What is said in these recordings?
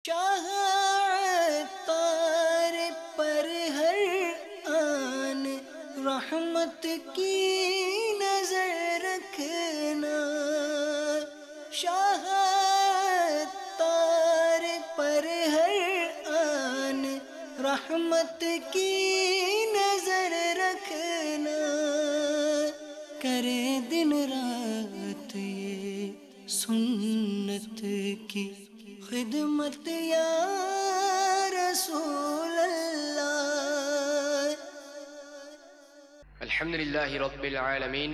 شاہ عطار پر ہر آن رحمت کی نظر رکھنا، شاہ عطار پر ہر آن رحمت کی نظر رکھنا، کرے دن رات یہ سنت کی خدمت یا رسول اللہ۔ الحمد للہ رب العالمین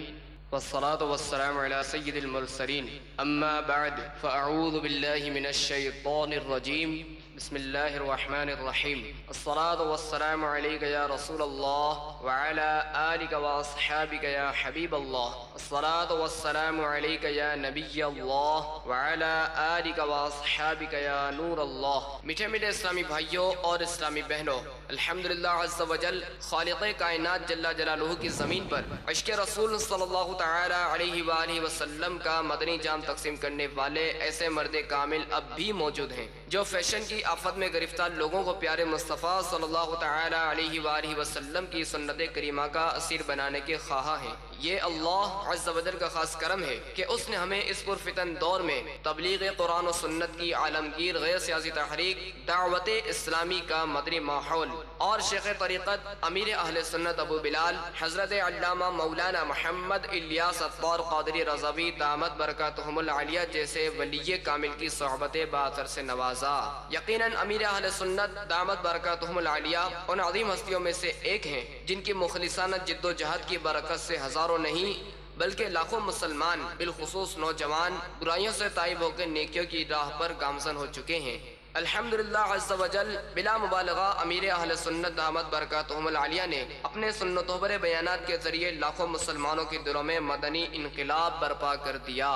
والصلاة والسلام على سید المرسلین، اما بعد فاعوذ باللہ من الشیطان الرجیم، بسم اللہ الرحمن الرحیم۔ الصلاة والسلام علیک یا رسول اللہ وعلى آلک واصحابک یا حبیب اللہ، الصلاة والسلام علیک یا نبی اللہ وعلى آلک واصحابک یا نور اللہ۔ میٹھے میٹھے اسلامی بھائیوں اور اسلامی بہنوں، الحمدللہ عز وجل خالق کائنات جل جلالہ کی زمین پر عشق رسول صلی اللہ تعالی علیہ وآلہ وسلم کا مدنی جام تقسیم کرنے والے ایسے مرد کامل اب بھی موجود ہیں جو فیشن کی آفت میں گرفتار لوگوں کو پیارے مصطفیٰ صلی اللہ تعالی علیہ وآلہ وسلم کی سنت کریمہ کا اسیر بنانے کے خواہاں ہیں۔ یہ اللہ عز و جل کا خاص کرم ہے کہ اس نے ہمیں اس پرفتن دور میں تبلیغ قرآن و سنت کی عالمگیر غیر سیاسی تحریک دعوت اسلامی کا مدنی ماحول اور شیخ طریقت امیر اہل سنت ابو بلال حضرت علامہ مولانا محمد الیاس عطار قادری رضوی دامت برکاتہم العالیہ جیسے ولی کامل کی صحبت باطر سے نوازا۔ یقیناً امیر اہل سنت دامت برکاتہم العالیہ ان عظیم ہستیوں میں سے ایک ہیں جن کی مخلصانہ جد و جہد کی برکت سے ہزاروں نہیں بلکہ لاکھوں مسلمان بالخصوص نوجوان برائیوں سے تائب ہو کے نیکیوں کی راہ پر گامزن ہو چکے ہیں۔ الحمدللہ عز و جل بلا مبالغہ امیر اہل سنت دامت برکاتہم العالیہ نے اپنے سنتوبر بیانات کے ذریعے لاکھوں مسلمانوں کے دلوں میں مدنی انقلاب برپا کر دیا۔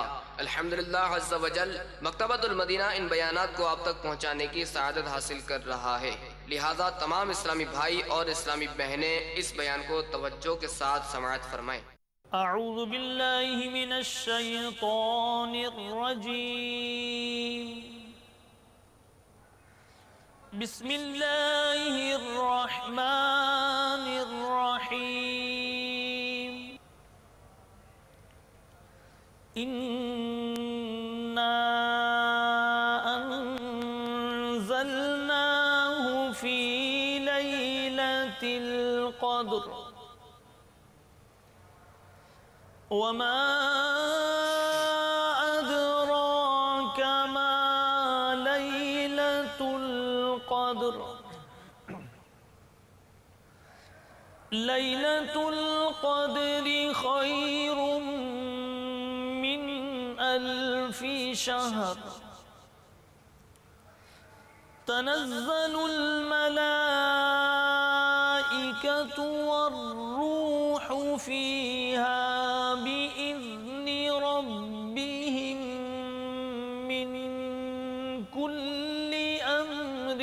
الحمدللہ عز و جل مکتبۃ المدینہ ان بیانات کو آپ تک پہنچانے کی سعادت حاصل کر رہا ہے، لہذا تمام اسلامی بھائی اور اسلامی بہنیں اس بیان کو توجہ کے ساتھ سماعت فرمائیں۔ اعوذ باللہ من الشیطان الرجیم، بسم اللہ الرحمن الرحیم، انا انزلناہ فی لیلۃ القدر وما أدراك ما ليلة القدر ليلة القدر خير من 1000 شهر تنزل الملائكة والروح فيها بإذن ربهم من كل أمر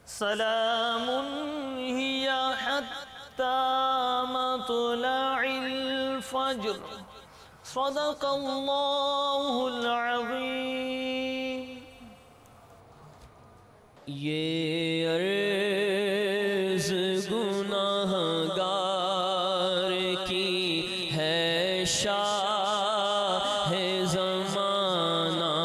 سلام هي حتى مطلع الفجر، صدق اللہ العظیم۔ یہ عرض گناہگار کی ہے شاہ زمانہ،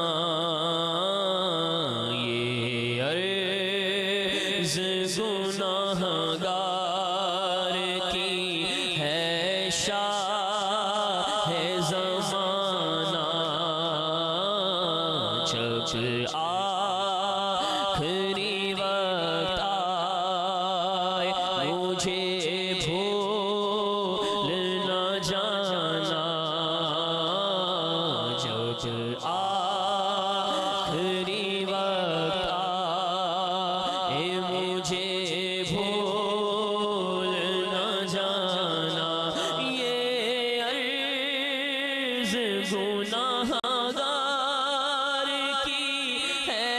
یہ عرض گناہگار کی ہے شاہ زمانہ، جب آخری وقت آئے مجھے بھول نہ جانا، جب آخری وقت آئے مجھے بھول نہ جانا، یہ عرض گناہگار کی ہے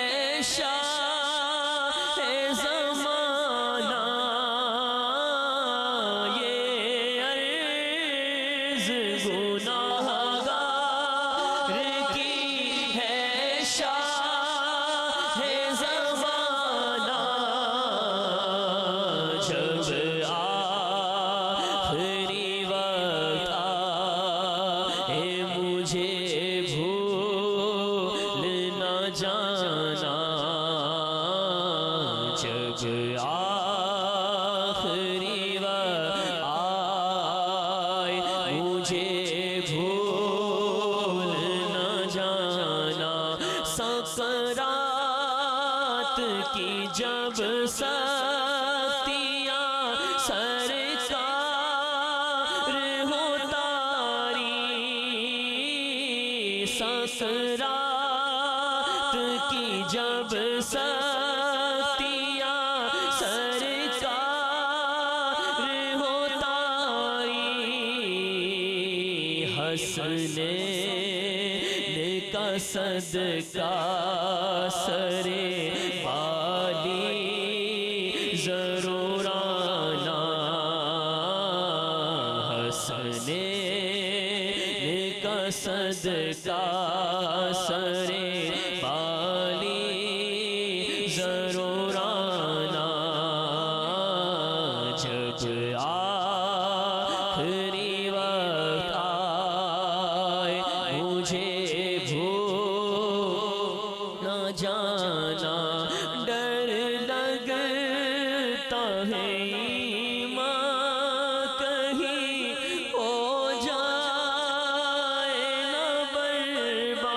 شاہ زمانہ، یہ عرض گناہ کی جب سختیاں سرکار ہو تاری، سکرات کی جب سختیاں سرکار ہو تاری، حسنین کا صدقہ سرے بالی ضرور آنا، حسنین کا صدقہ سرے بالی ضرور آنا، جب آخری وقت آئے مجھے بھول نہ جانا، ڈر لگتا ہے ایمان کہیں ہو جائے نہ برباد،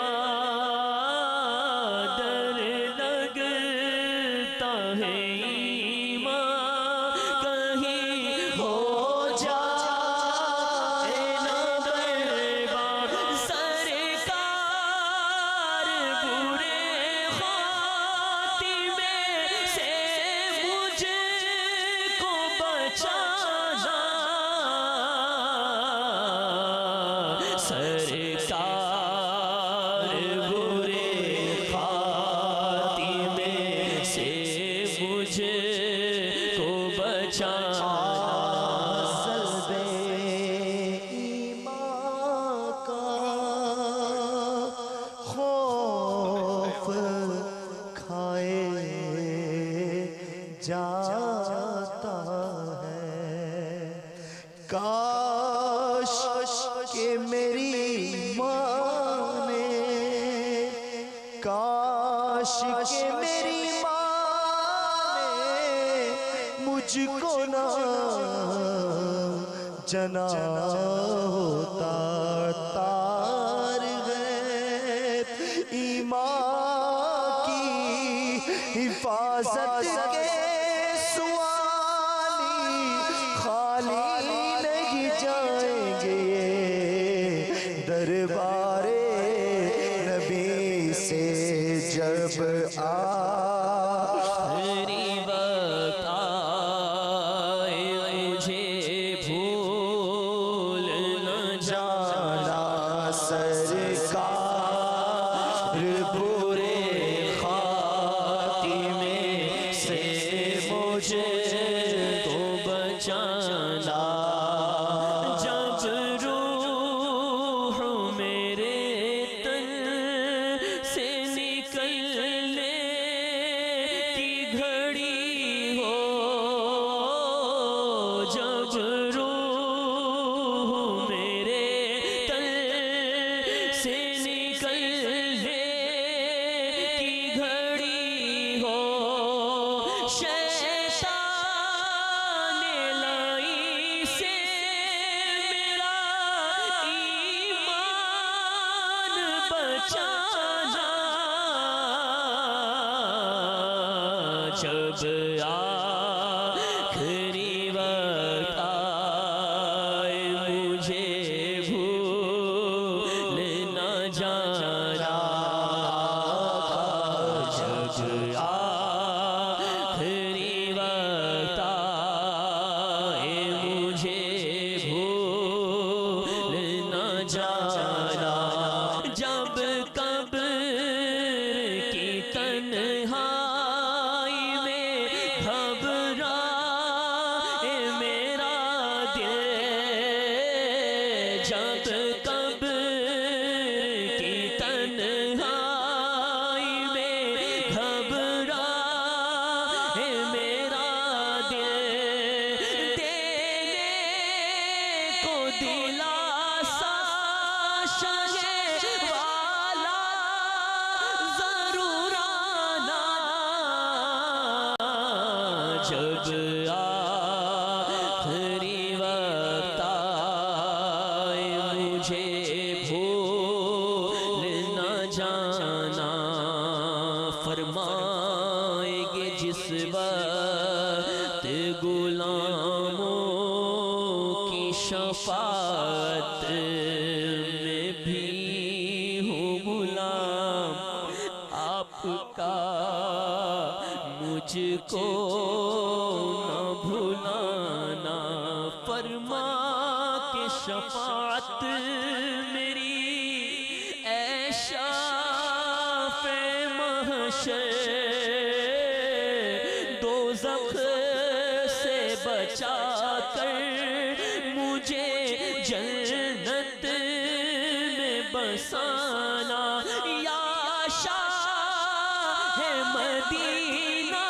ڈر لگتا ہے ایمان کہیں ہو جائے نہ برباد، سرکار برے خاتمے سے مجھ کو بچانا، سرکار برے خاتمے سے مجھ کو بچانا، ایمان کا خوف کھائے جاتا ہے، کاش کہ میری ماں نے، کاش کہ میری ماں نے مجھ کو نہ جنا ہوتا، تار غیب ایمان کی حفاظت کے سوالی خالی نہیں جائیں گے، دربار نبی سے جب آخری وقت آئے مجھے بھول نہ جانا، سرکار برے خاتمے سے مجھ کو بچانا، جب روح میرے تن سے نکلنے کی گھڑی ہو، جب روح میرے تن سے نکلنے کی گھڑی ہو، شیطان لائی سے میرا ایمان بچانا، جب آخری وقت آئے مجھے بھول نہ جانا، جب آخری وقت آئے مجھے بھول نہ جانا، جب قبر کی تنہائی میں گھبرائے میرا دل، جب قبر کی تنہائی میں گھبرائے میرا دل، دینے کو دلاسا مجھ کو نہ بھلانا فرما کے شفاعت میری اے شافع محشر دوزخ سے بچا کر مجھے جنت میں بسانا یا شاہ مدینہ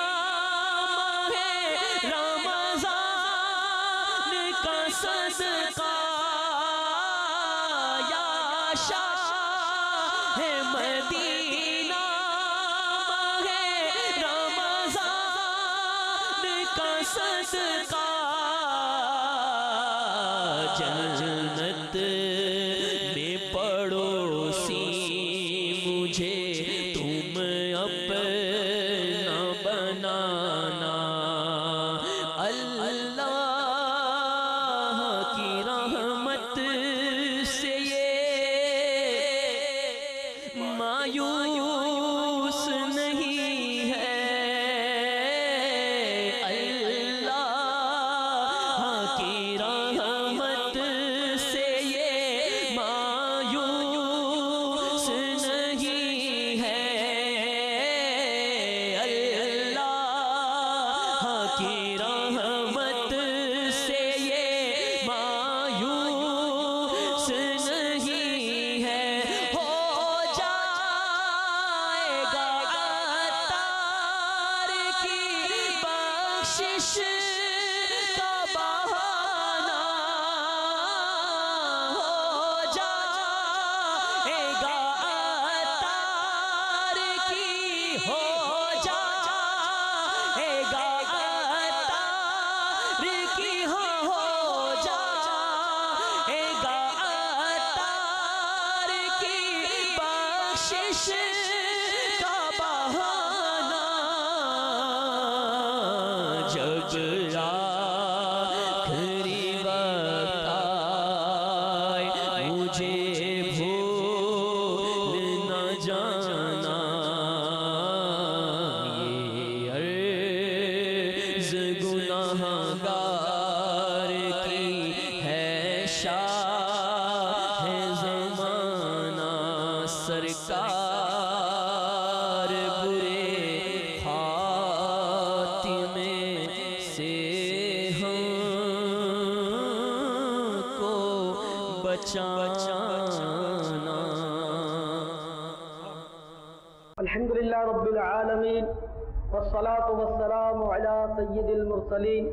ماہ رمضان کا صدقہ یا شاہ مدینہ ماہ رمضان کا صدقہ جنت میں پڑوسی مجھے تم اپنا بنانا اللہ کی رحمت سے یہ مایوس نہیں ہے اللہ کی رحمت سے یہ مایوس نہیں ہے اللہ کی رحمت سے یہ مایوس نہیں ہے ہو جائے گا عطار کی بخشش کا بہانہ ہو جائے گا عطار کی ہو جائے گا عطار کی ہو جائے گا عطار کی بخشش کا بہانہ جب آخری وقت آئے مجھے بھول نہ جانا یہ عرض گناہگار کی ہے شاہ زمانہ سرکار برے خاتمے سے ہم کو بچانا الحمدللہ رب العالمین والصلاة والسلام على سید المرسلین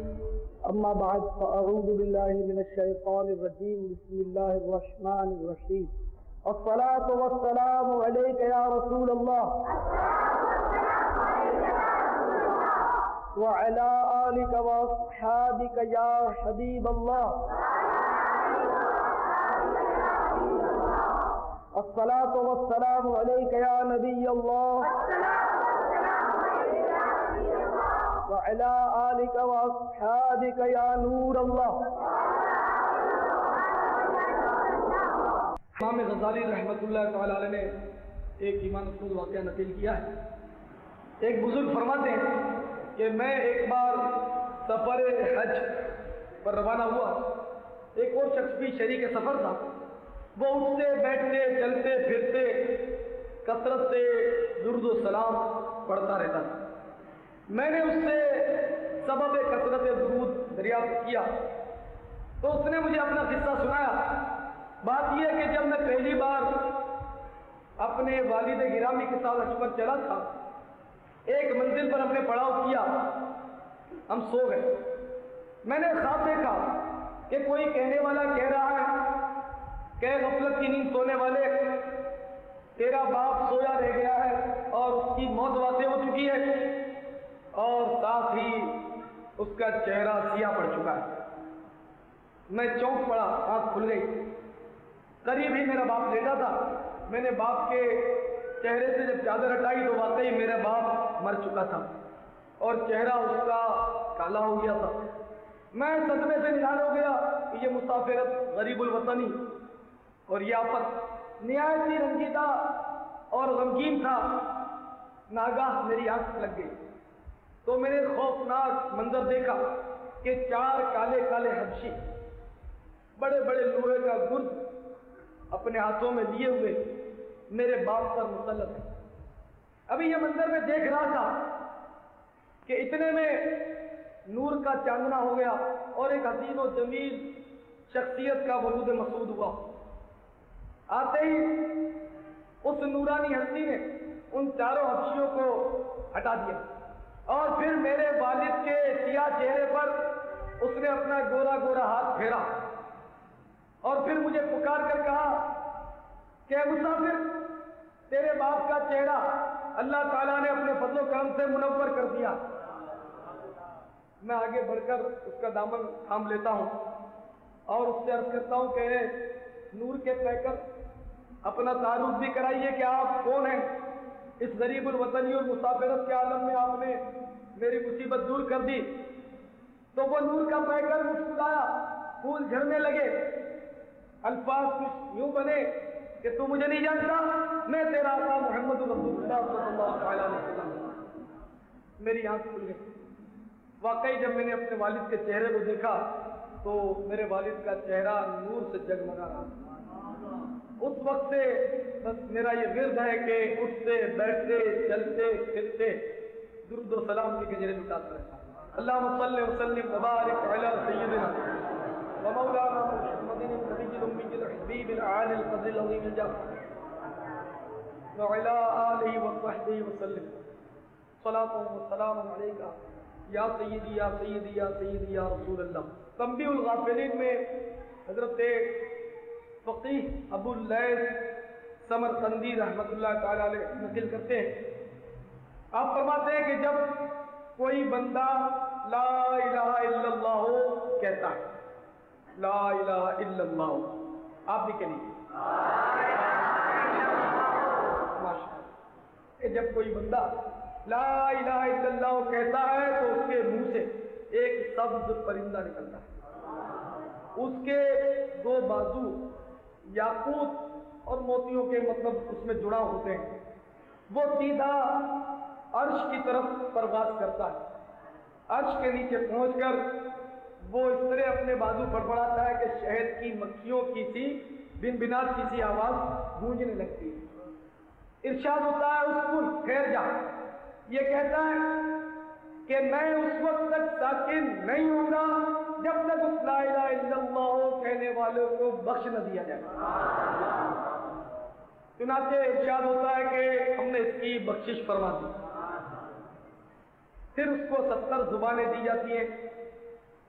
اما بعد فاعوذ باللہ من الشیطان الرجیم بسم اللہ الرحمن الرحیم الصلاة والسلام علیک یا رسول اللہ وعلى آلك واصحابك یا حبیب اللہ الصلاة والسلام عليك يا نبي الله وعلى آلك وأصحابك يا نور الله. امام غزالی رحمۃ اللہ تعالی علیہ نے ایک ایمان افروز واقعہ نقل کیا ہے. ایک بزرگ فرماتے ہیں کہ میں ایک بار سفر حج پر روانہ ہوا. ایک اور شخص بھی شریک سفر تھا. وہ اٹھتے بیٹھتے چلتے پھرتے کثرت سے درود و سلام پڑھتا رہتا تھا. میں نے اس سے سبب کثرت درود دریافت کیا تو اس نے مجھے اپنا قصہ سنایا. بات یہ ہے کہ جب میں پہلی بار اپنے والد گرامی کے ساتھ حج پر چلا تھا ایک منزل پر ہم نے پڑاؤ کیا. ہم سو گئے. میں نے خواب دیکھا کہ کوئی کہنے والا کہہ رہا ہے کہ غفلت کی نیند سونے والے تیرا باپ سویا رہ گیا ہے اور اس کی موت واقع ہو چکی ہے اور ساتھ ہی اس کا چہرہ سیاہ پڑ چکا ہے. میں چونک پڑا, آنکھ کھل گئی. قریب ہی میرا باپ لیٹا تھا. میں نے باپ کے چہرے سے جب چادر ہٹائی تو واقعی میرا باپ مر چکا تھا اور چہرہ اس کا کالا ہو گیا تھا. میں صدمے سے نہال ہو گیا کہ یہ مسافرت غریب الوطنی اور یہ آفت نہایت ہی رنجیدہ اور غمگین تھا. ناگاہ میری آنکھ لگ گئی تو میں نے خوفناک منظر دیکھا کہ 4 کالے کالے حبشی بڑے بڑے لوہے کا گرد اپنے ہاتھوں میں لیے ہوئے میرے باپ پر مسلط ہے۔ ابھی یہ منظر میں دیکھ رہا تھا کہ اتنے میں نور کا چاندنا ہو گیا اور ایک حسین و جمیل شخصیت کا ورود مسعود ہوا۔ آتے ہی اس نورانی ہستی نے ان 4 حبشیوں کو ہٹا دیا اور پھر میرے والد کے سیاہ چہرے پر اس نے اپنا گورا گورا ہاتھ پھیرا اور پھر مجھے پکار کر کہا کہ اے مسافر، تیرے باپ کا چہرہ اللہ تعالیٰ نے اپنے فضل و کرم سے منور کر دیا۔ میں آگے بڑھ کر اس کا دامن تھام لیتا ہوں اور اس سے عرض کرتا ہوں کہ نور کے پیکر، اپنا تعارف بھی کرائیے کہ آپ کون ہیں؟ اس غریب الوطنی اور مسافرت کے عالم میں آپ نے میری مصیبت دور کر دی۔ تو وہ نور کا پیکر مسکرایا، پھول جھڑنے لگے، الفاظ کچھ یوں بنے کہ تو مجھے نہیں جانتا، میں تیرا آقا محمد رسول اللہ صلی اللہ علیہ وسلم۔ میری آنکھ کھل گئی۔ واقعی جب میں نے اپنے والد کے چہرے کو دیکھا تو میرے والد کا چہرہ نور سے جگمگا رہا۔ اس وقت سے بس میرا یہ ورد ہے کہ اٹھتے بیٹھتے چلتے پھرتے درود و سلام کی گجرے لٹاتا رہتا۔ اللہم صلی وسلم وبارک علی سیدنا ومولانا محمد النبی الأمی الحبیب العالی القدر العظیم الجاه وعلی آلہ وصحبہ وسلم صلاة والسلام علیکہ یا سیدی یا سیدی یا سیدی یا رسول اللہ۔ تنبیہ الغافلین میں حضرت فقیہ ابو اللیث سمرقندی رحمۃ اللہ تعالی علیہ نقل کرتے ہیں، آپ فرماتے ہیں کہ جب کوئی بندہ لا الہ الا اللہ کہتا ہے، لا الہ الا اللہ، آپ بھی کہیے کہ جب کوئی بندہ لا الہ الا اللہ کہتا ہے تو اس کے منہ سے ایک سبز پرندہ نکلتا ہے، اس کے 2 بازو یاقوت اور موتیوں کے مطلب اس میں جڑا ہوتے ہیں، وہ سیدھا عرش کی طرف پرواز کرتا ہے، عرش کے نیچے پہنچ کر وہ اس طرح اپنے بازو پڑپڑاتا ہے کہ شہد کی مکھیوں کی سی بن بنات کی سی آواز گونجنے لگتی ہے۔ ارشاد ہوتا ہے اسکن ٹھہر جا، یہ کہتا ہے کہ میں اس وقت تک ساکن نہیں ہوں گا جب تک اس لا الہ الا اللہ کہنے والوں کو بخش نہ دیا جائے۔ چنانچہ ارشاد ہوتا ہے کہ ہم نے اس کی بخشش فرما دی، پھر اس کو 70 زبانیں دی جاتی ہیں،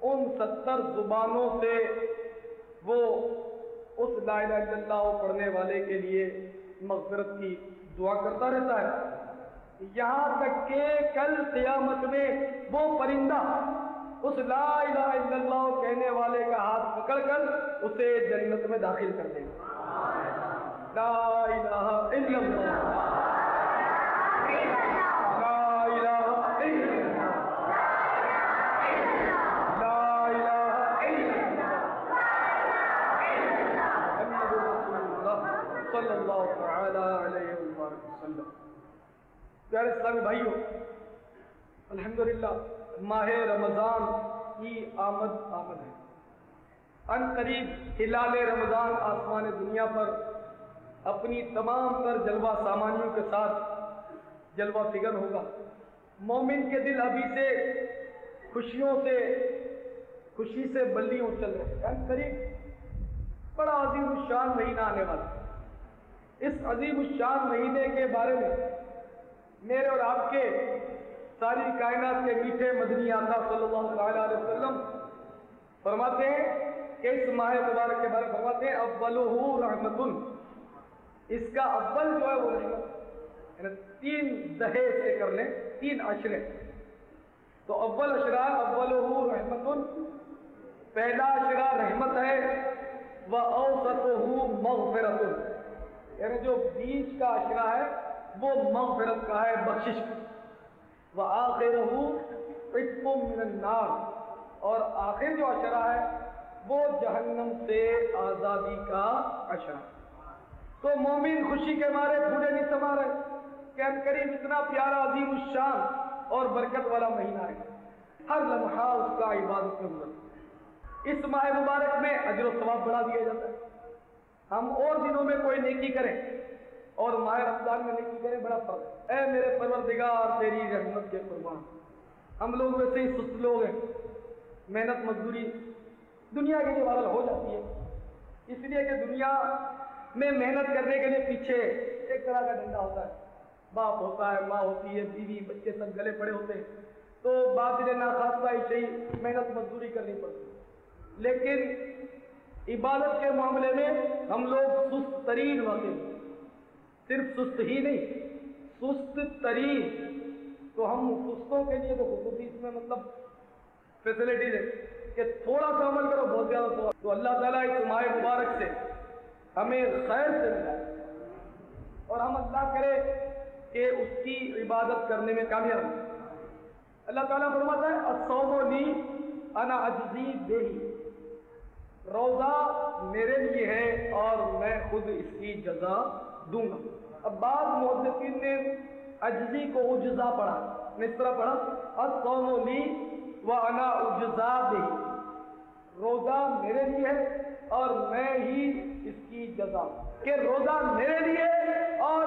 ان 70 زبانوں سے وہ اس لا الہ الا اللہ پڑھنے والے کے لیے مغفرت کی دعا کرتا رہتا ہے، یہاں تک کہ کل قیامت میں وہ پرندہ اس لا الہ الا اللہ کہنے والے کا ہاتھ پکڑ کر اسے جنت میں داخل کر دے گا۔ لا الہ الا اللہ، لا الہ الا اللہ، لا الہ الا اللہ، محمد رسول اللہ صلی اللہ تعالی علیہ وسلم۔ پیارے اسلامی بھائیوں، الحمدللہ ماہ رمضان کی آمد ہے۔ ان قریب ہلال رمضان آسمان دنیا پر اپنی تمام تر جلوہ سامانیوں کے ساتھ جلوہ فگر ہوگا۔ مومن کے دل ابھی سے خوشی سے بلیوں چل رہے ہیں۔ ان قریب بڑا عظیم الشان مہینہ آنے والا ہے۔ اس عظیم الشان مہینے کے بارے میں میرے اور آپ کے ساری کائنات کے میٹھے مدنی آقا صلی اللہ علیہ وسلم فرماتے ہیں کہ اس ماہ مبارک کے بارے میں فرماتے ہیں اولہ رحمت، اس کا اول جو ہے وہ رحمت، یعنی 3 دہے سے کر لیں، 3 عشرے، تو اول عشرہ اولہ رحمت، پہلا عشرہ رحمت ہے، وَأَوْسَطُهُ مَغْفِرَةٌ، یعنی جو بیچ کا عشرہ ہے وہ مغفرت کا ہے، بخشش کا، وَآخِرُهُ عِتْقٌ مِّنَ النَّارِ، اور آخر جو عشرہ ہے وہ جہنم سے آزادی کا عشرہ۔ تو مومن خوشی کے مارے پھولے نہیں سما رہے کہ ان قریب اتنا پیارا عظیم الشان اور برکت والا مہینہ ہے، ہر لمحہ اس کا عبادت میں گزرتا ہے۔ اس ماہ مبارک میں اجر و ثواب بڑھا دیا جاتا ہے۔ ہم اور دنوں میں کوئی نیکی کریں اور ماہ رمضان میں نیکی کریں، بڑا فرق ہے۔ اے میرے پروردگار تیری رحمت کے قربان، ہم لوگ ویسے ہی سست لوگ ہیں، محنت مزدوری دنیا کے لیے بہرحال ہو جاتی ہے، اس لیے کہ دنیا میں محنت کرنے کے لیے پیچھے ایک طرح کا ڈنڈا ہوتا ہے، باپ ہوتا ہے، ماں ہوتی ہے، بیوی بچے سب گلے پڑے ہوتے ہیں، تو باطل ناخواستہ ہی صحیح محنت مزدوری کرنی پڑتی ہے۔ لیکن عبادت کے معاملے میں ہم لوگ سست ترین واقع ہیں، صرف سست ہی نہیں، سست ترین۔ تو ہم سستوں کے لیے تو خصوصی اس میں مطلب فیسلٹیز ہے کہ تھوڑا سا عمل کرو بہت زیادہ ثواب۔ تو اللہ تعالیٰ اس ماہ مبارک سے ہمیں خیر سے ملائے اور ہم اللہ کرے کہ اس کی عبادت کرنے میں کامیاب ہوں۔ اللہ تعالیٰ فرماتا ہے الصوم لی انا اجزی بہ، روزہ میرے لیے ہے اور میں خود اس کی جزا دوں گا۔ اب بعض محدثین نے اجزی کو اجزا پڑھا، اس طرح پڑھا الصوم لی وانا اجزا بہ، روزہ میرے لیے ہے اور میں ہی اس کی جزا، کہ روزہ میرے لیے اور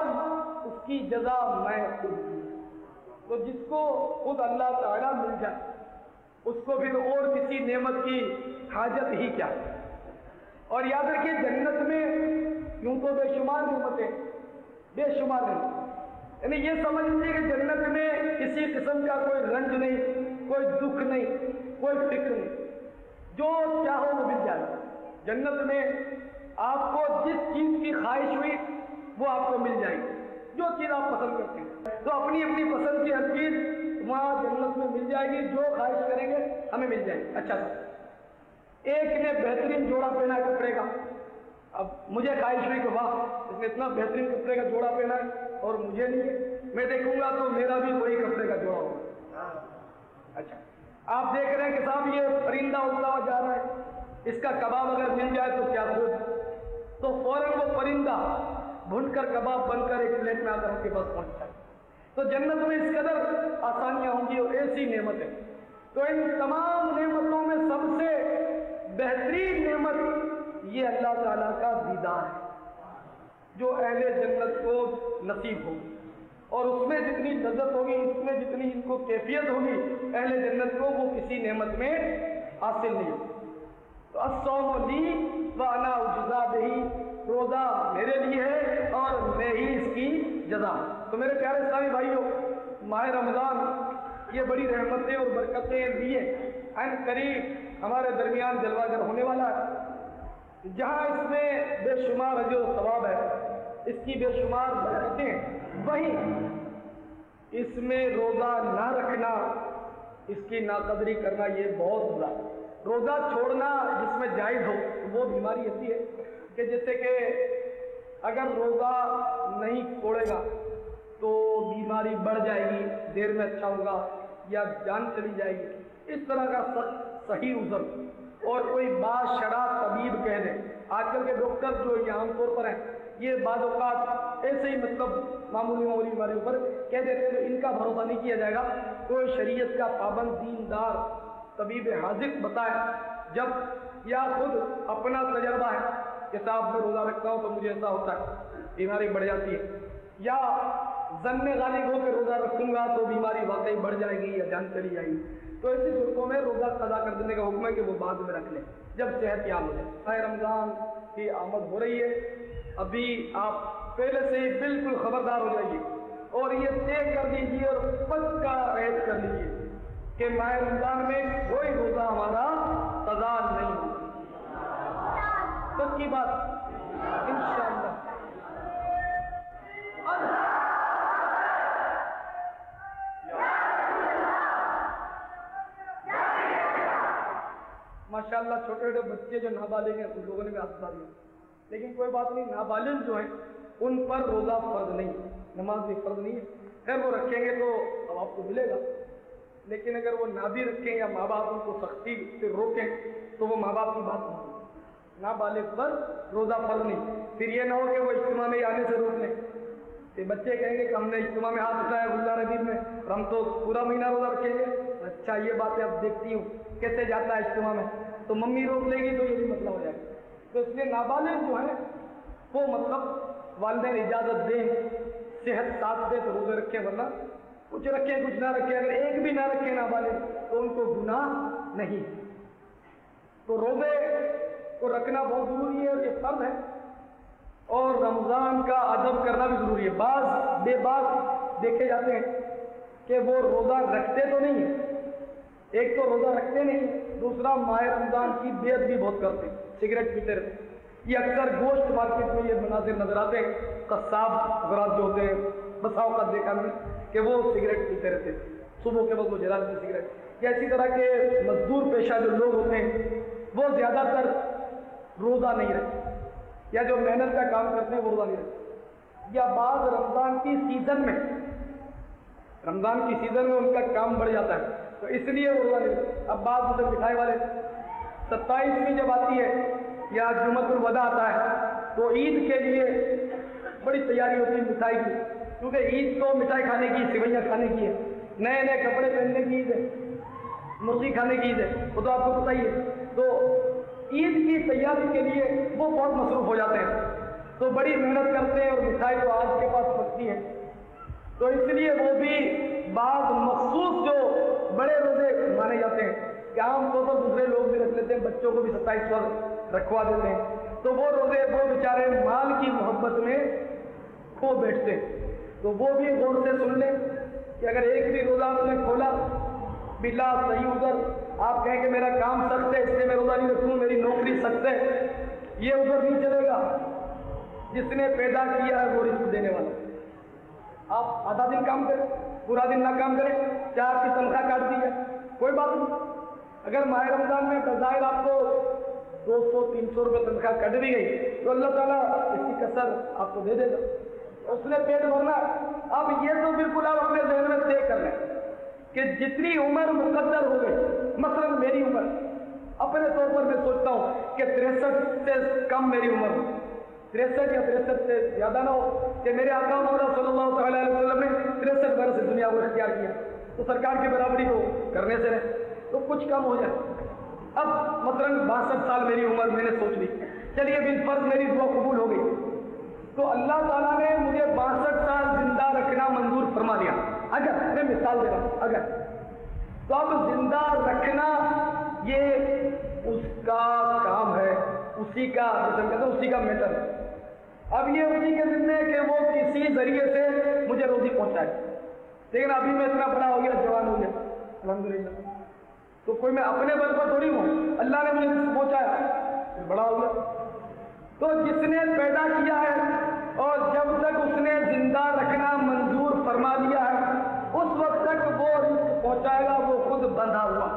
اس کی جزا میں خود دوں۔ تو جس کو خود اللہ تعالیٰ مل جائے اس کو پھر اور کسی نعمت کی حاجت ہی کیا۔ اور یاد رکھیے جنت میں یوں تو بے شمار نعمتیں، بے شمار نعمتیں، یعنی یہ سمجھ لیجیے کہ جنت میں کسی قسم کا کوئی رنج نہیں، کوئی دکھ نہیں، کوئی فکر نہیں، جو چاہو وہ مل جائے۔ جنت میں آپ کو جس چیز کی خواہش ہوئی وہ آپ کو مل جائے گی، جو چیز آپ پسند کرتے ہیں، تو اپنی اپنی پسند کی ہر چیز وہاں جنت میں مل جائے گی، جو خواہش کریں گے ہمیں مل جائے گی۔ اچھا سر، ایک نے بہترین جوڑا پہنا ہے کپڑے کا، اب مجھے خواہش ہوئی کہ واہ اس نے اتنا بہترین کپڑے کا جوڑا پہنا ہے اور مجھے نہیں ہے، میں دیکھوں گا تو میرا بھی وہی کپڑے کا جوڑا ہوگا۔ اچھا، آپ دیکھ رہے ہیں کہ صاحب یہ پرندہ اڑتا ہوا جا رہا ہے، اس کا کباب اگر مل جائے تو کیا خوب، تو فوراً وہ پرندہ بھون کر کباب بن کر ایک پلیٹ میں آ کر ان کے پاس پہنچ جائے۔ تو جنت میں اس قدر آسانیاں ہوں گی اور ایسی نعمت ہے۔ تو ان تمام نعمتوں میں سب سے بہترین نعمت یہ اللہ تعالیٰ کا دیدار ہے، جو اہل جنت کو نصیب ہوگی، اور اس میں جتنی لذت ہوگی، اس میں جتنی ان کو کیفیت ہوگی اہل جنت کو، وہ کسی نعمت میں حاصل نہیں ہوگی۔ تو الصوم لی وانا اجزا بہ، روزہ میرے لیے ہے اور میں ہی اس کی جزا۔ تو میرے پیارے اسلامی بھائیوں، ماہ رمضان یہ بڑی رحمتیں اور برکتیں لیے عین قریب ہمارے درمیان جلوہ گر ہونے والا ہے، جہاں اس میں بے شمار اجر و ثواب ہے، اس کی بے شمار برکتیں، وہیں اس میں روزہ نہ رکھنا، اس کی ناقدری کرنا یہ بہت برا ہے۔ روزہ چھوڑنا جس میں جائز ہو وہ بیماری ایسی ہے کہ جیسے کہ اگر روزہ نہیں چھوڑے گا تو بیماری بڑھ جائے گی، دیر میں اچھا ہوگا یا جان چلی جائے گی، اس طرح کا صحیح عذر اور کوئی باشرع طبیب کہہ دے۔ آج کل کے ڈاکٹر جو یہ عام طور پر ہیں، یہ بعض اوقات ایسے ہی مطلب معمولی بیماریوں پر کہہ دیتے ہیں، تو ان کا بھروسہ نہیں کیا جائے گا۔ کوئی شریعت کا پابند دیندار طبیب حاذق بتائے، جب یا خود اپنا تجربہ ہے کہ صاحب میں روزہ رکھتا ہوں تو مجھے ایسا ہوتا ہے، بیماری بڑھ جاتی ہے، یا ظن غالب ہو کہ روزہ رکھوں گا تو بیماری واقعی بڑھ جائے گی یا جان چلی جائے گی، تو ایسی صورتوں میں روزہ قضا کر دینے کا حکم ہے کہ وہ بعد میں رکھ لیں جب صحت یاب ہو جائے۔ ماہ رمضان کی آمد ہو رہی ہے، ابھی آپ پہلے سے ہی بالکل خبردار ہو جائیے اور یہ طے کر دیجیے اور پکا عہد کر لیجیے کہ ماہ رمضان میں کوئی روزہ ہمارا قضا نہیں ہوگا، پکی بات انشاءاللہ۔ ماشاءاللہ چھوٹے چھوٹے بچے جو نابالغ ہیں ان لوگوں نے بھی ہاتھ اٹھا دیا، لیکن کوئی بات نہیں، نابالغ جو ہیں ان پر روزہ فرض نہیں، نماز بھی فرض نہیں ہے، خیر وہ رکھیں گے تو اب آپ کو ملے گا، لیکن اگر وہ نہ بھی رکھیں یا ماں باپ ان کو سختی سے روکیں تو وہ ماں باپ کی بات نہیں، نابالغ پر روزہ فرض نہیں۔ پھر یہ نہ ہو کہ وہ اجتماع میں آنے سے روک لیں کہ بچے کہیں گے کہ ہم نے اجتماع میں ہاتھ اٹھایا گلزار حبیب میں اور ہم تو پورا مہینہ روزہ رکھیں گے. اچھا یہ باتیں اب دیکھتی ہوں کیسے جاتا ہے اجتماع میں, تو ممی روک لے گی تو یہ بھی مسئلہ ہو جائے گا. تو اس لیے نابالغ جو ہے وہ مطلب والدین اجازت دیں, صحت ساتھ دے تو روزے رکھیں, ورنہ کچھ رکھیں کچھ نہ رکھیں. اگر ایک بھی نہ رکھیں نابالغ تو ان کو گناہ نہیں. تو روزے کو رکھنا بہت ضروری ہے اور یہ فرض ہے, اور رمضان کا ادب کرنا بھی ضروری ہے. بعض بے باک دیکھے جاتے ہیں کہ وہ روزہ رکھتے تو نہیں ہیں, ایک تو روزہ رکھتے نہیں, دوسرا ماہ رمضان کی بیعت بھی بہت کرتے ہیں, سگریٹ پیتے رہتے. یہ اکثر گوشت مارکیٹ میں یہ مناظر نظر آتے ہیں, قصاب حضرات جو ہوتے ہیں بسا اوقات دیکھا میں کہ وہ سگریٹ پیتے رہتے ہیں, صبح کے وقت وہ جلا دیتے سگریٹ. یا اسی طرح کے مزدور پیشہ جو لوگ ہوتے ہیں وہ زیادہ تر روزہ نہیں رکھتے, یا جو محنت کا کام کرتے ہیں وہ روزہ نہیں رکھتے. یا بعض رمضان کی سیزن میں ان کا کام بڑھ جاتا ہے تو اس لیے وہ روزہ نہیں رکھتے. اب بعض مطلب مٹھائی والے 27ویں جب آتی ہے یا جمعۃ الوداع آتا ہے تو عید کے لیے بڑی تیاری ہوتی ہے مٹھائی کی, کیونکہ عید تو مٹھائی کھانے کی, سوئیاں کھانے کی ہے, نئے نئے کپڑے پہننے کی عید ہے, مرغی کھانے کی عید ہے, وہ تو آپ کو پتہ ہی ہے. تو عید کی تیاری کے لیے وہ بہت مصروف ہو جاتے ہیں, تو بڑی محنت کرتے ہیں اور مٹھائی تو آج کے پاس پکتی ہے, تو اس لیے وہ بھی بعض مخصوص جو بڑے روزے مانے جاتے ہیں کہ عام طور پر دوسرے لوگ بھی رکھ لیتے ہیں, بچوں کو بھی 27 رکھوا دیتے ہیں, تو وہ روزے وہ بیچارے مال کی محبت میں کھو بیٹھتے ہیں. تو وہ بھی غور سے سن لیں کہ اگر ایک بھی روزہ آپ نے کھولا بلا صحیح عذر, آپ کہیں کہ میرا کام سخت ہے اس لیے میں روزہ نہیں رکھوں, میری نوکری سخت ہے, یہ عذر نہیں چلے گا. جس نے پیدا کیا ہے وہ رزق دینے والا. آپ آدھا دن کام کریں, پورا دن نہ کام کریں, 4 کی تنخواہ کاٹ دی جائے, کوئی بات نہیں. اگر ماہ رمضان میں بظاہر آپ کو 200-300 روپے تنخواہ کٹ بھی گئی تو اللہ تعالیٰ اس کی کسر آپ کو دے دے گا, اس نے پیٹ بھرنا. اب یہ تو بالکل آپ اپنے ذہن میں طے کر لیں کہ جتنی عمر مقدر ہو گئی, مثلا میری عمر اپنے طور پر میں سوچتا ہوں کہ 63 سے کم میری عمر ہو, 63 یا 63 سے زیادہ نہ ہو, کہ میرے آقا محمد صلی اللہ تعالیٰ علیہ وسلم نے 63 برس سے دنیا کو اختیار کیا, تو سرکار کی برابری کو کرنے سے رہے تو کچھ کم ہو جائے. اب مثلا 62 سال میری عمر میں نے سوچ لی, چلیے بالفرض میری دعا قبول ہو گئی, تو اللہ تعالیٰ نے مجھے 62 سال زندہ رکھنا منظور فرما دیا. اگر میں مثال دے رہا ہوں, اگر تو اب زندہ رکھنا یہ اس کا کام ہے, اسی کا اسی کا میٹر ہے. اب یہ اسی کے ذمہ ہے کہ وہ کسی ذریعے سے مجھے روزی پہنچائے. لیکن ابھی میں اتنا بڑا ہو گیا, جوان ہو گیا الحمدللہ, تو کوئی میں اپنے بل پر تھوڑی ہوں, اللہ نے مجھے پہنچایا, بڑا ہو گیا. تو جس نے پیدا کیا ہے اور جب تک اس نے زندہ رکھنا منظور فرما دیا ہے اس وقت تک وہ رزق پہنچائے گا, وہ خود بندھا ہوا.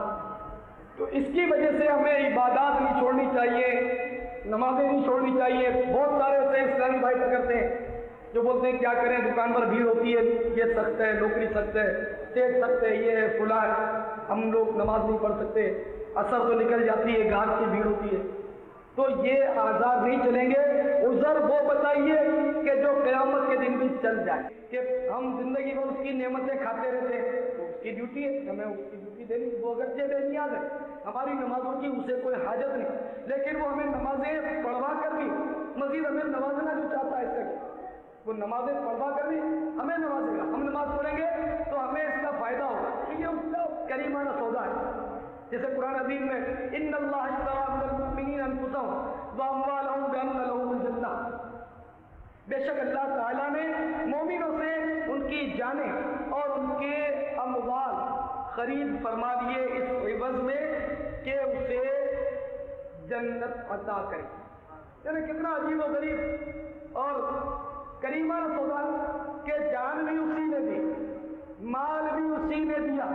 تو اس کی وجہ سے ہمیں عبادات نہیں چھوڑنی چاہیے, نمازیں نہیں چھوڑنی چاہیے. بہت سارے ایسے اسلامی بھائی کرتے ہیں جو بولتے ہیں کیا کریں, دکان پر بھیڑ ہوتی ہے, یہ سخت ہے, نوکری سخت ہے, سیٹ سخت ہے, یہ ہے فلاں ہے, ہم لوگ نماز نہیں پڑھ سکتے, اثر تو نکل جاتی ہے, گاہک کی بھیڑ ہوتی ہے. تو یہ آزاد نہیں چلیں گے. عذر وہ بتائیے کہ جو قیامت کے دن بھی چل جائے, کہ ہم زندگی میں اس کی نعمتیں کھاتے رہتے ہیں, تو اس کی ڈیوٹی ہے, ہمیں اس کی ڈیوٹی دینی, وہ اگرچہ بے نیاز ہے, ہماری نمازوں کی اسے کوئی حاجت نہیں, لیکن وہ ہمیں نمازیں پڑھوا کر بھی مزید ہمیں نوازنا جو چاہتا ہے اس سے, وہ نمازیں پڑھوا کر بھی ہمیں نوازے گا. ہم نماز پڑھیں گے تو ہمیں اس کا فائدہ ہوگا, یہ اس کا کریمانہ سودا ہے. جیسے قرآن عظیم میں ان اللہ اشتری من المؤمنین انفسهم واموالهم بان لهم الجنہ, بے شک اللہ تعالیٰ نے مومنوں سے ان کی جانیں اور ان کے اموال خرید فرما دیے اس عوض میں کہ اسے جنت عطا کرے. یعنی کتنا عجیب و غریب اور کریمانہ سودا کہ جان بھی اسی نے دی, مال بھی اسی نے دیا,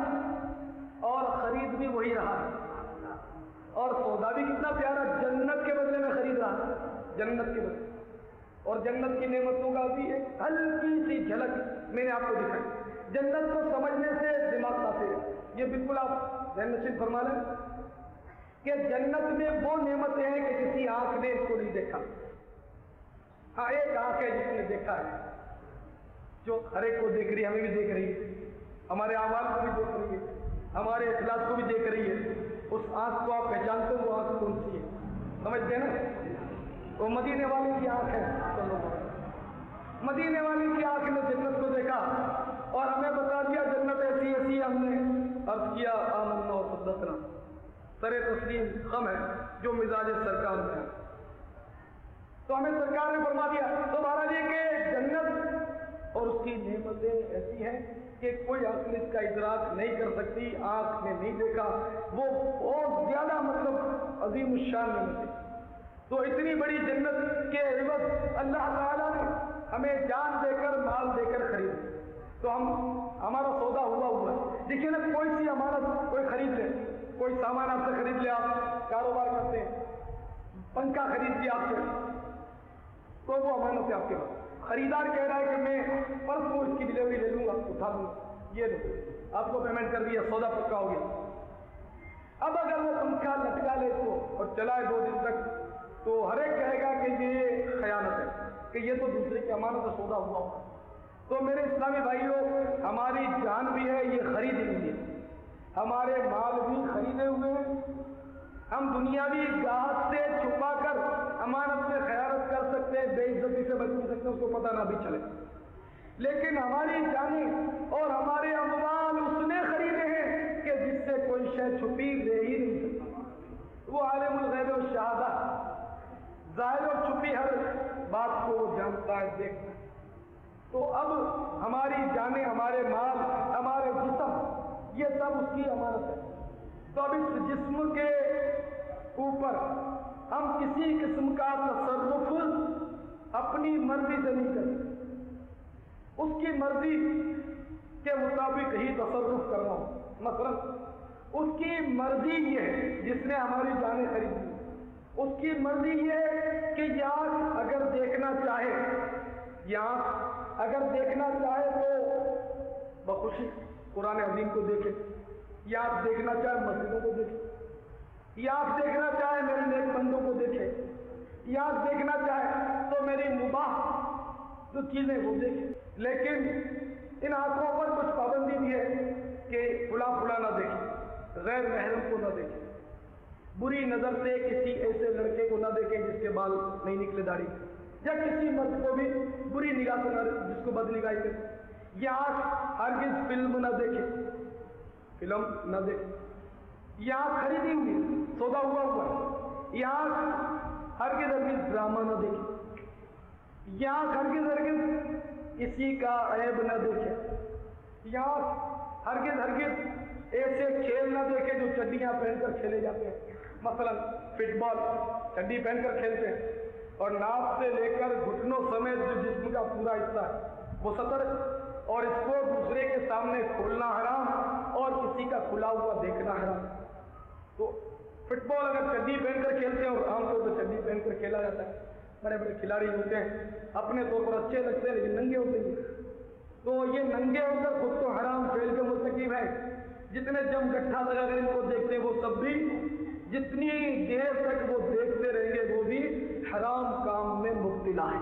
اور خرید بھی وہی رہا, اور سودا بھی کتنا پیارا, جنت کے بدلے میں خرید رہا, جنت کے بدلے. اور جنت کی نعمتوں کا بھی ایک ہلکی سی جھلک میں نے آپ کو دکھائی. جنت کو سمجھنے سے دماغ تاثیر ہے, یہ بالکل آپ ذہن نشین فرما لیں کہ جنت میں وہ نعمتیں ہیں کہ کسی آنکھ نے اس کو نہیں دیکھا. ہاں ایک آنکھ ہے جس نے دیکھا ہے, جو ہر ایک کو دیکھ رہی ہے, ہمیں بھی دیکھ رہی ہے, ہمارے اعمال کو بھی دیکھ رہی ہے, ہمارے اخلاص کو بھی دیکھ رہی ہے. اس آنکھ کو آپ پہچانتے ہو وہ آنکھ کون سی ہے؟ سمجھتے ہیں نا؟ وہ مدینے والے کی آنکھ ہے. مدینے والے کی آنکھ نے جنت کو دیکھا اور ہمیں بتا دیا جنت ایسی ایسی ہے. ہم نے عرض کیا آمنا و صدقنا, سر تسلیم خم ہے جو مزاج سرکار میں ہے. تو ہمیں سرکار نے فرما دیا. تو مہاراج یہ کہ جنت اور اس کی نعمتیں ایسی ہیں کہ کوئی عقل اس کا ادراک نہیں کر سکتی, آنکھ نے نہیں دیکھا. وہ بہت زیادہ مطلب عظیم الشان نعمتیں. تو اتنی بڑی جنت کے عوض اللہ تعالیٰ نے ہمیں جان دے کر مال دے کر خرید. تو ہمارا سودا ہوا ہے. دیکھیے نا, کوئی سی امانت کوئی خرید لے, کوئی سامان آپ سے خرید لے, آپ کاروبار کرتے ہیں, پنکھا خرید لیا آپ سے, تو وہ امانت ہے آپ کے پاس. خریدار کہہ رہا ہے کہ میں پرسوں اس کی ڈلیوری لے لوں گا, اٹھا دوں گا, یہ لو, آپ کو پیمنٹ کر دیا, سودا پکا ہو گیا. اب اگر وہ پنکھا لٹکا لے تو اور چلائے 2 دن تک, تو ہر ایک کہے گا کہ یہ خیانت ہے, کہ یہ تو دوسرے کی امانت سے سودا ہوا. تو میرے اسلامی بھائیوں, ہماری جان بھی ہے یہ خریدی ہوئی ہے, ہمارے مال بھی خریدے ہوئے ہیں. ہم دنیاوی گاہک سے چھپا کر امانت میں خیانت کر سکتے ہیں, بے عزتی سے بچ بھی سکتے ہیں, اس کو پتہ نہ بھی چلے. لیکن ہماری جانیں اور ہمارے اموال اس نے خریدے ہیں کہ جس سے کوئی شے چھپی رہ ہی نہیں سکتا. وہ عالم الغیب والشہادہ, ظاہر اور چھپی ہر بات کو وہ جانتا ہے, دیکھتا ہے. تو اب ہماری جانیں, ہمارے مال, ہمارے جسم, یہ سب اس کی امانت ہے. تو اب اس جسم کے اوپر ہم کسی قسم کا تصرف اپنی مرضی سے نہیں کرتے. اس کی مرضی کے مطابق ہی تصرف کرنا ہو. مثلا اس کی مرضی یہ ہے, جس نے ہماری جانیں خریدی, اس کی مرضی یہ ہے کہ یہ آنکھ اگر دیکھنا چاہے, یہ آنکھ اگر دیکھنا چاہے تو بخوشی قرآن عظیم کو دیکھے, یہ آنکھ دیکھنا چاہے مسجدوں کو دیکھے, یہ آنکھ دیکھنا چاہے میرے نیک بندوں کو دیکھے, یہ آنکھ دیکھنا چاہے تو میری مباح جو چیزیں وہ دیکھے. لیکن ان آنکھوں پر کچھ پابندی بھی ہے کہ فلاں نہ دیکھے, غیر محرم کو نہ دیکھے, بری نظر سے کسی ایسے لڑکے کو نہ دیکھے جس کے بال نہیں نکلے داڑھی, یا کسی مرد کو بھی بری نگاہ سے نہ دیکھے جس کو بد نگاہی کرے. یہ آنکھ ہرگز فلم نہ دیکھے, فلم نہ دیکھے. یہ آنکھ خریدی ہوئی, سودا ہوا ہے. یہ آنکھ ہرگز ڈرامہ نہ دیکھے. یہ آنکھ ہرگز کسی کا عیب نہ دیکھے. یہ آنکھ ہرگز ایسے کھیل نہ دیکھے جو چڈیاں پہن کر کھیلے جاتے ہیں. مثلا فٹ بال چڈی پہن کر کھیلتے ہیں, اور ناف سے لے کر گھٹنوں سمیت جو جسم کا پورا حصہ ہے وہ سطر, اور اس کو دوسرے کے سامنے کھولنا حرام اور کسی کا کھلا ہوا دیکھنا حرام. تو فٹ بال اگر چڈی پہن کر کھیلتے ہیں, اور عام طور پر چڈی پہن کر کھیلا جاتا ہے, بڑے بڑے کھلاڑی ہوتے ہیں, اپنے طور پر اچھے لگتے ہیں لیکن ننگے ہوتے ہیں, تو یہ ننگے ہو کر خود تو حرام فعل کے مرتکب ہے. جتنے جم گٹھا لگا کر ان کو دیکھتے ہیں وہ سب بھی, جتنی دیر تک وہ دیکھتے رہیں گے وہ بھی حرام کام میں مبتلا ہے.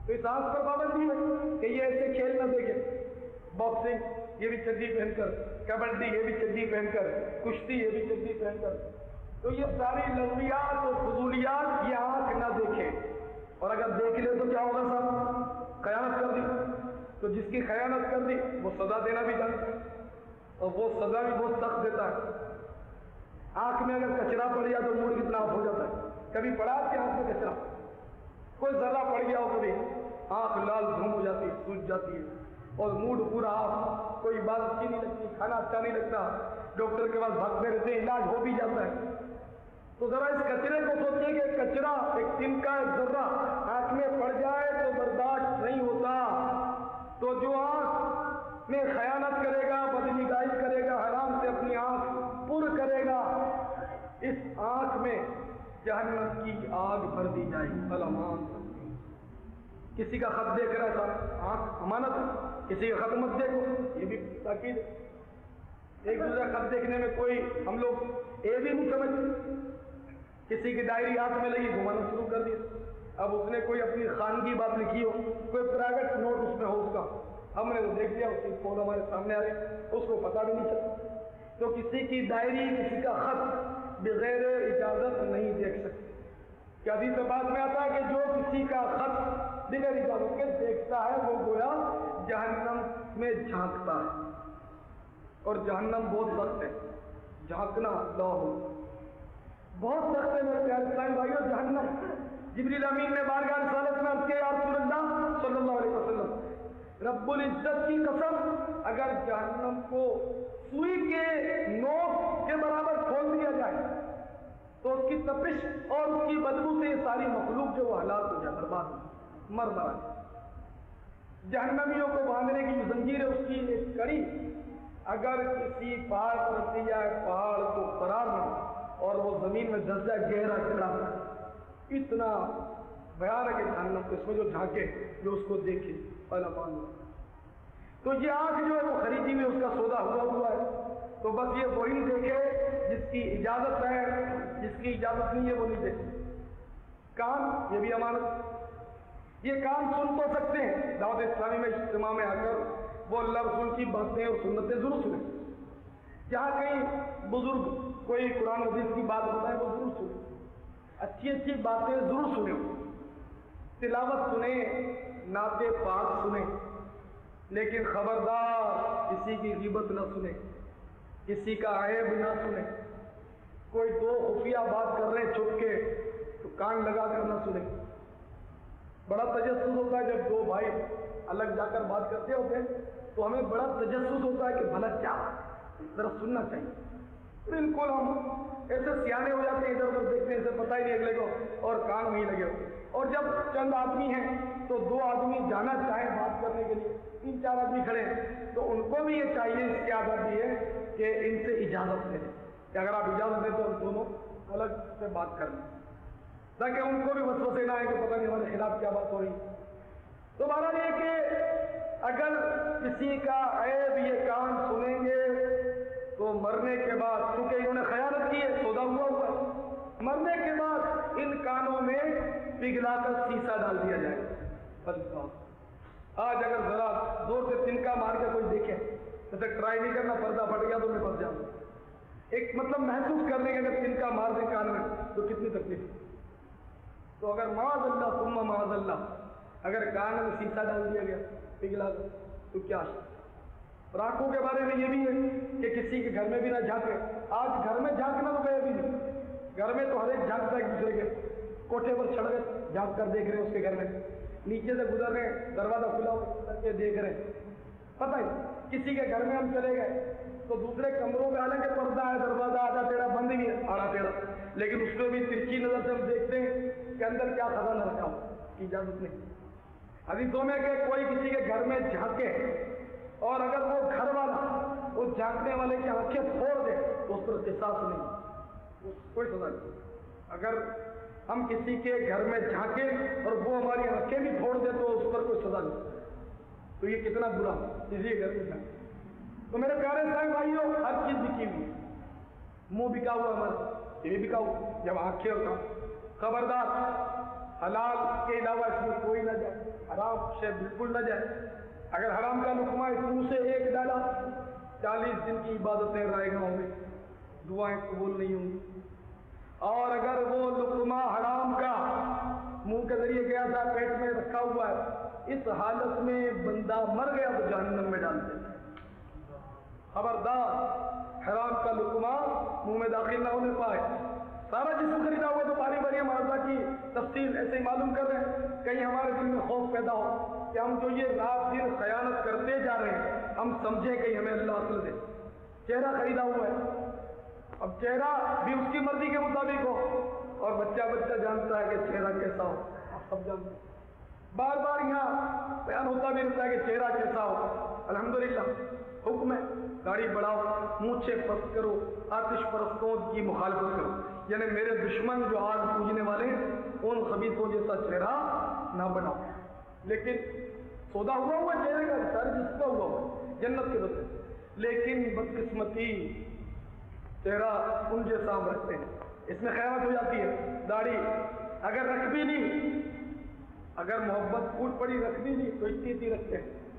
تو اس آنکھ پر پابندی ہے کہ یہ ایسے کھیل نہ دیکھے. باکسنگ یہ بھی چڈی پہن کر, کبڈی یہ بھی چڈی پہن کر, کشتی یہ بھی چڈی پہن کر, تو یہ ساری لغویات اور فضولیات یہ آنکھ نہ دیکھے. اور اگر دیکھ لے تو کیا ہوگا صاحب؟ خیانت کر دی. تو جس کی خیانت کر دی وہ سزا دینا بھی جانتا ہے, اور وہ سزا بھی بہت سخت دیتا ہے. آنکھ میں اگر کچرا پڑ گیا تو موڈ کتنا آف ہو جاتا ہے. کبھی پڑا کہ آنکھ میں کچرا, کوئی ذرہ پڑ گیا ہو, کبھی آنکھ لال دھوم ہو جاتی ہے, سوج جاتی ہے, اور موڈ پورا آف, کوئی بات اچھی نہیں لگتی, کھانا اچھا نہیں لگتا, ڈاکٹر کے پاس بھاگتے رہتے, علاج ہو بھی جاتا ہے. تو ذرا اس کچرے کو سوچیے کہ کچرا ایک دن کا ایک ذرہ آنکھ میں پڑ جائے تو برداشت نہیں ہوتا. تو جو آنکھ میں خیانت کرے گا, بدنگاہی کرے گا, حرام سے اپنی آنکھ پر کرے گا, اس آنکھ میں جہنم کی آگ بھر دی جائے گی. سلامان. کسی کا خط دیکھ رہا ہے صاحب, آنکھ امانت ہے, کسی کا خط مت دیکھو, یہ بھی تاکید. ایک دوسرا خط دیکھنے میں کوئی ہم لوگ یہ بھی نہیں سمجھتے. کسی کی ڈائری ہاتھ میں لگی, گھمانا شروع کر دیا. اب اس نے کوئی اپنی خانگی بات لکھی ہو, کوئی پرائیویٹ نوٹ اس میں ہو اس کا, ہم نے وہ دیکھ لیا، اس کی فون ہمارے سامنے آ گئی، اس کو پتہ بھی نہیں چلا۔ تو کسی کی ڈائری، کسی کا خط بغیر اجازت نہیں دیکھ سکتے۔ کہ حدیث بات میں آتا ہے کہ جو کسی کا خط بغیر اجازت کے دیکھتا ہے وہ گویا جہنم میں جھانکتا ہے، اور جہنم بہت سخت ہے، جھانکنا اللہ بہت سخت ہے میرے پیارے اسلامی بھائیوں۔ جہنم، جبریل امین نے بارگاہ رسالت میں عرض کیا یا رسول اللہ صلی اللہ علیہ وسلم، رب العزت کی قسم اگر جہنم کو سوئی کے نوک کے برابر کھول دیا جائے تو اس کی تپش اور اس کی بدبو سے یہ ساری مخلوق جو وہ ہلاک ہو جائے، برباد ہو جائے، مر مرا جائے۔ جہنمیوں کو باندھنے کی جو زنجیر ہے اس کی ایک کڑی اگر کسی پہاڑ پر رکھی جائے، پہاڑ کو قرار نہ اور وہ زمین میں دھس جائے، گہرا ٹکڑا، اتنا بھیانک ہے جہنم، اس میں جو جھانکے، جو اس کو دیکھے پہلا مان لو۔ تو یہ آنکھ جو ہے وہ خریدی ہوئی، اس کا سودا ہوا ہے، تو بس یہ وہی دیکھے جس کی اجازت ہے، جس کی اجازت نہیں ہے وہ نہیں دیکھے۔ کان، یہ بھی امانت، یہ کان سن تو سکتے ہیں، دعوت اسلامی میں اجتماع میں آ کر وہ اللہ رسول کی باتیں اور سنتیں ضرور سنیں، جہاں کہیں بزرگ کوئی قرآن حدیث کی بات ہوتا ہے وہ ضرور سنیں، اچھی اچھی باتیں ضرور سنیں، تلاوت سنیں، نعت پاک سنیں، لیکن خبردار کسی کی غیبت نہ سنیں، کسی کا عیب نہ سنیں۔ کوئی دو خفیہ بات کر رہے ہیں چھپ کے تو کان لگا کر نہ سنیں۔ بڑا تجسس ہوتا ہے جب دو بھائی الگ جا کر بات کرتے ہوتے ہیں تو ہمیں بڑا تجسس ہوتا ہے کہ بھلا کیا ذرا سننا چاہیے۔ بالکل ہم ایسے سیانے ہو جاتے ہیں، ادھر ادھر دیکھتے ہیں، اسے پتہ ہی نہیں اگلے کو، اور کان وہیں لگے ہوتے ہیں۔ اور جب چند آدمی ہیں تو دو آدمی جانا چاہیں بات کرنے کے لیے، تین چار آدمی کھڑے ہیں تو ان کو بھی یہ چاہیے، اس کی عادت بھی ہے کہ ان سے اجازت لیں کہ اگر آپ اجازت دیں تو ہم دونوں الگ سے بات کر لیں، تاکہ ان کو بھی وسوسے نہ آئے کہ پتہ نہیں ہمارے خلاف کیا بات ہو رہی۔ تو بہرحال یہ کہ اگر کسی کا عیب یہ کان سنیں گے تو مرنے کے بعد، کیونکہ انہوں نے خیانت کی ہے، سودا ہوا ہے، مرنے کے بعد ان کانوں میں پگھلا کر سیسا ڈال دیا جائے گا۔ آج اگر ذرا زور سے تنکا مار کے کوئی دیکھے، جیسے ٹرائی نہیں کرنا، پردہ پھٹ گیا تو میں پھنس جاؤں، ایک مطلب محسوس کرنے کے اگر تنکا مار دیں کان میں تو کتنی تکلیف۔ تو اگر معاذ اللہ ثم معاذ اللہ اگر کان میں سیسا ڈال دیا گیا پگھلا کر تو کیا؟ اور آنکھوں کے بارے میں یہ بھی ہے کہ کسی کے گھر میں بھی نہ جھانکے۔ آج گھر میں جھانکنا تو گئے بھی نہیں، گھر میں تو ہر ایک جھانکتا ہے ایک دوسرے کے، کوٹھے پر چڑھ گئے جھانک کر دیکھ رہے ہیں اس کے گھر میں، نیچے سے گزر رہے ہیں دروازہ کھلا ہو کے دیکھ رہے ہیں، پتہ ہی کسی کے گھر میں ہم چلے گئے تو دوسرے کمروں میں حالانکہ پردہ ہے، دروازہ آدھا ٹیڑھا بند بھی ہے، آڑا ٹیڑھا، لیکن اس میں بھی ترچھی نظر سے ہم دیکھتے ہیں کہ اندر کیا خزانہ رکھا ہو، کی اجازت نہیں۔ حدیثوں میں کہ کوئی کسی کے گھر میں جھانکے اور اگر وہ گھر والا اس جھانکنے والے کی آنکھیں پھوڑ دے تو اس پر قصاص نہیں، کوئی سزا نہیں۔ اگر ہم کسی کے گھر میں جھانکے اور وہ ہماری آنکھیں بھی پھوڑ دے تو اس پر کوئی سزا نہیں۔ تو یہ کتنا برا کسی کے گھر میں جھانکے۔ تو میرے پیارے صاحب بھائیوں، ہر چیز بکی ہوئی، منہ بکا ہوا ہمارا، یہ بھی بکا ہوا، جب آنکھیں اور کام۔ خبردار حلال کے علاوہ اس میں کوئی نہ جائے، حرام شے بالکل نہ جائے۔ اگر حرام کا لقمہ اس منہ سے ایک ڈالا 40 دن کی عبادتیں رائے گا ہوں گی، دعائیں قبول نہیں ہوں گی۔ اور اگر وہ لقمہ حرام کا منہ کے ذریعے گیا تھا، پیٹ میں رکھا ہوا ہے، اس حالت میں بندہ مر گیا تو جہنم میں ڈال دیتے۔ خبردار حرام کا لقمہ منہ میں داخل نہ ہونے پائے۔ سارا جسم خریدا ہوا تو باری باری معاوضہ کی تفصیل ایسے ہی معلوم کر رہے ہیں، کہیں ہمارے دل میں خوف پیدا ہو کہ ہم جو یہ رات دن خیانت کرتے جا رہے ہیں ہم سمجھیں کہ ہمیں اللہ عقل دے۔ چہرہ خریدا ہوا ہے، اب چہرہ بھی اس کی مرضی کے مطابق ہو، اور بچہ جانتا ہے کہ چہرہ کیسا ہو، آپ سب جانتے ہیں۔ بار بار یہاں بیان ہوتا بھی رہتا ہے کہ چہرہ کیسا ہو۔ الحمدللہ حکم ہے داڑھی بڑھاؤ، مونچھیں پست کرو، آتش پرستوں کی مخالفت کرو، یعنی میرے دشمن جو آگ پوجنے والے ہیں ان خبیثوں جیسا چہرہ نہ بناؤ۔ لیکن سودا ہوا چہرے کا سر جس کا ہوا جنت کے بدلے، لیکن بدقسمتی چہرہ ان جیسا ہم رکھتے ہیں، اس میں خیانت ہو جاتی ہے۔ داڑھی اگر رکھ بھی نہیں، اگر محبت پھوٹ پڑی رکھ بھی نہیں تو اتنی رکھتے ہیں،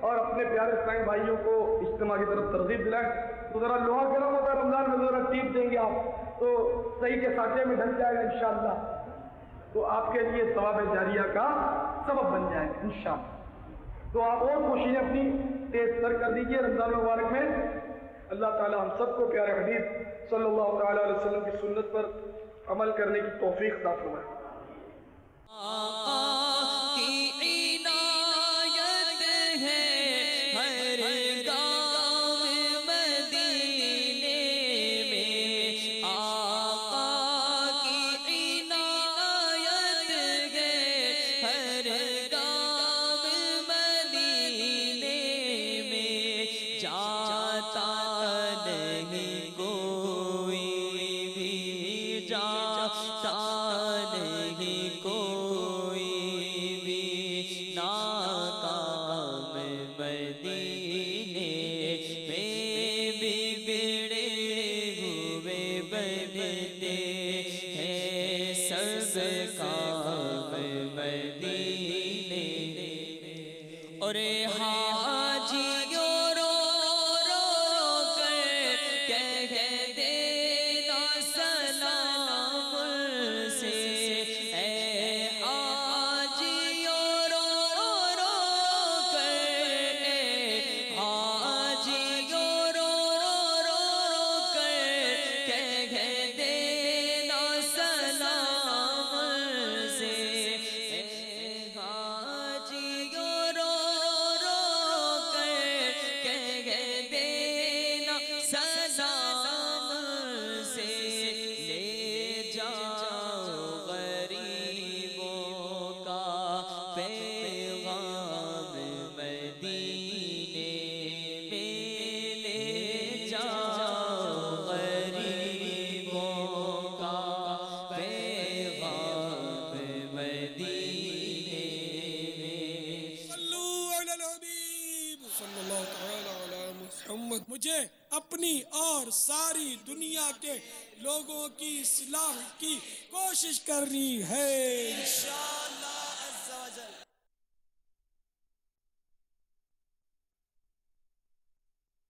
اور اپنے پیارے اسلامی بھائیوں کو اجتماع کی طرف ترغیب دلائیں. تو ذرا لوہا گرم ہوتا ہے رمضان میں، ذرا ٹیپ دیں گے آپ تو صحیح کے ساتھے میں ڈھل جائے گا انشاءاللہ، تو آپ کے لیے ثواب جاریہ کا سبب بن جائے گا انشاءاللہ. تو آپ اور کوششیں اپنی تیز تر کر دیجئے رمضان مبارک میں. اللہ تعالی ہم سب کو پیارے حبیب صلی اللہ تعالی علیہ وسلم کی سنت پر عمل کرنے کی توفیق عطا فرمائے. آقا کی عنایت ہے ہر گاؤں مدینے میں، آقا کی عنایت ہے ہر گاؤں مدینے میں، جاتا نہیں کوئی بھی، جاتا نہیں کوئی بھی ناکام مدینے میں بگڑے ہوئے بنتے ہیں سب کام مدینے. اور حاجیوں رو رو کر کہہ دینا سلام سے، اے حاجیوں رو رو کر، اے حاجیوں رو رو کر کہہ دینا سلام سے، اے حاجیوں رو رو کر کہہ دینا سلام سے، لے جاؤ غریبوں کا پیغام مدینے میں، لے جاؤ غریبوں کا پیغام مدینے میں. صلو علی الحبیب صلی اللہ تعالی علی محمد. مجھے اپنی اور ساری دنیا کے لوگوں کی اصلاح کی کوشش کرنی ہے.